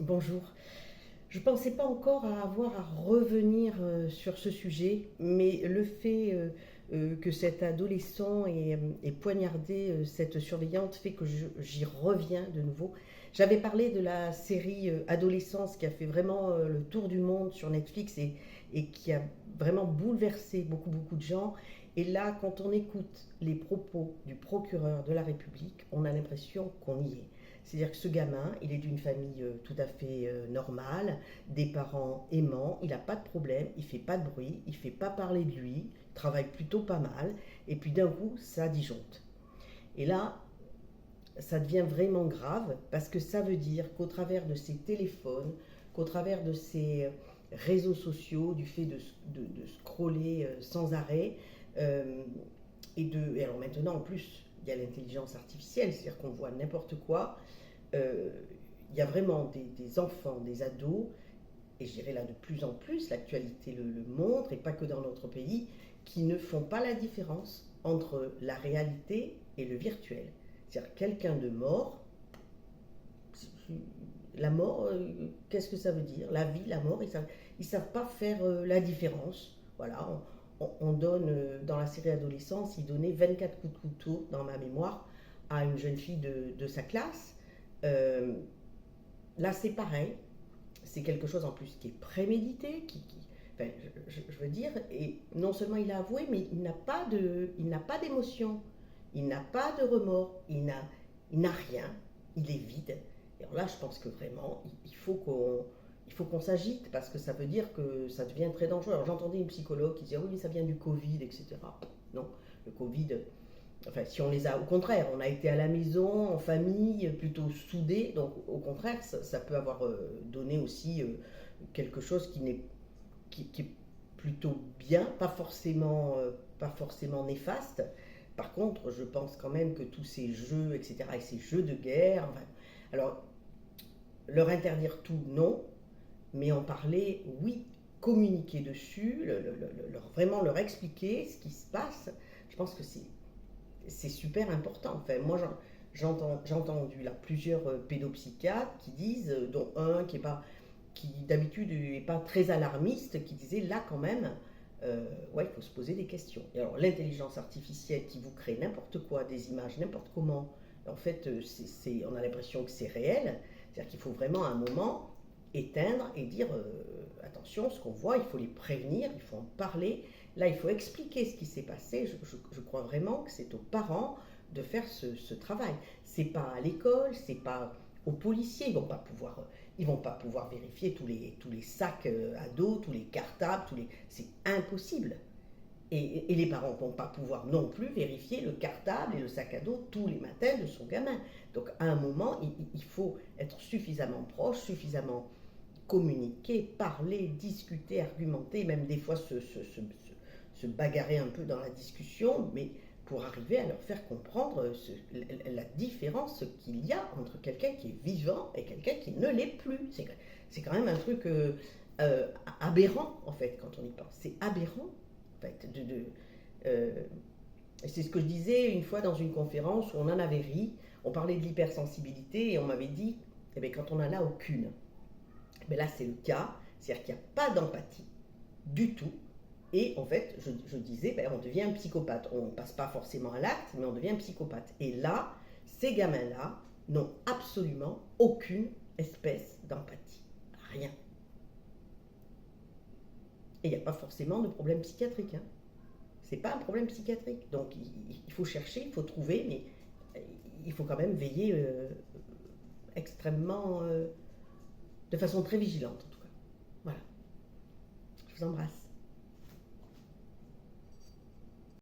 Bonjour. Je ne pensais pas encore à avoir à revenir sur ce sujet, mais le fait que cet adolescent ait poignardé cette surveillante fait que j'y reviens de nouveau. J'avais parlé de la série Adolescence qui a fait vraiment le tour du monde sur Netflix et qui a vraiment bouleversé beaucoup de gens. Et là, quand on écoute les propos du procureur de la République, on a l'impression qu'on y est. C'est-à-dire que ce gamin, il est d'une famille tout à fait normale, des parents aimants, il n'a pas de problème, il ne fait pas de bruit, il ne fait pas parler de lui, il travaille plutôt pas mal, et puis d'un coup, ça disjoncte. Et là, ça devient vraiment grave, parce que ça veut dire qu'au travers de ces téléphones, qu'au travers de ces réseaux sociaux, du fait de scroller sans arrêt, euh, et alors maintenant en plus, il y a l'intelligence artificielle, c'est-à-dire qu'on voit n'importe quoi, euh, il y a vraiment des enfants, des ados, et je dirais là de plus en plus, l'actualité le montre, et pas que dans notre pays, qui ne font pas la différence entre la réalité et le virtuel. C'est-à-dire quelqu'un de mort, la mort, qu'est-ce que ça veut dire? La vie, la mort, ils savent pas faire la différence. Voilà, on donne, dans la série Adolescence, il donnait 24 coups de couteau, dans ma mémoire, à une jeune fille de sa classe. Euh, Là, c'est pareil. C'est quelque chose en plus qui est prémédité, enfin, je veux dire, et non seulement il a avoué, mais il n'a pas d'émotion, il n'a pas de remords, il n'a rien, il est vide. Et alors là, je pense que vraiment, il faut qu'on s'agite parce que ça veut dire que ça devient très dangereux. Alors j'entendais une psychologue qui disait ah oui, mais ça vient du Covid, etc. Non, le Covid, enfin, si on les a, au contraire, on a été à la maison, en famille, plutôt soudés, donc au contraire, ça peut avoir donné aussi quelque chose qui est plutôt bien, pas forcément néfaste. Par contre, je pense quand même que tous ces jeux, etc., et ces jeux de guerre, enfin, alors, leur interdire tout, non, mais en parler, oui, communiquer dessus, vraiment leur expliquer ce qui se passe, je pense que c'est super important. Enfin, moi, j'ai entendu là plusieurs pédopsychiatres qui disent, dont un qui d'habitude n'est pas très alarmiste, qui disait là quand même, ouais, il faut se poser des questions. Et alors, l'intelligence artificielle qui vous crée n'importe quoi, des images, n'importe comment, en fait, on a l'impression que c'est réel. C'est-à-dire qu'il faut vraiment à un moment éteindre et dire attention, ce qu'on voit, il faut les prévenir, il faut en parler. Là, il faut expliquer ce qui s'est passé. Je crois vraiment que c'est aux parents de faire ce travail. C'est pas à l'école, c'est pas aux policiers. Ils vont pas pouvoir vérifier tous les sacs à dos, tous les cartables, c'est impossible. Et les parents ne vont pas pouvoir non plus vérifier le cartable et le sac à dos tous les matins de son gamin. Donc à un moment, il faut être suffisamment proche, suffisamment communiquer, parler, discuter, argumenter, même des fois se bagarrer un peu dans la discussion, mais pour arriver à leur faire comprendre la différence qu'il y a entre quelqu'un qui est vivant et quelqu'un qui ne l'est plus. C'est quand même un truc aberrant, en fait, quand on y pense. C'est aberrant, en fait. Euh, c'est ce que je disais une fois dans une conférence où on en avait ri. On parlait de l'hypersensibilité et on m'avait dit, eh bien, quand on n'en a aucune, mais là, c'est le cas, c'est-à-dire qu'il n'y a pas d'empathie du tout. Et en fait, je disais, ben, on devient un psychopathe. On ne passe pas forcément à l'acte, mais on devient un psychopathe. Et là, ces gamins-là n'ont absolument aucune espèce d'empathie. Rien. Et il n'y a pas forcément de problème psychiatrique. Hein. C'est pas un problème psychiatrique. Donc il faut chercher, il faut trouver, mais il faut quand même veiller extrêmement, de façon très vigilante en tout cas. Voilà. Je vous embrasse.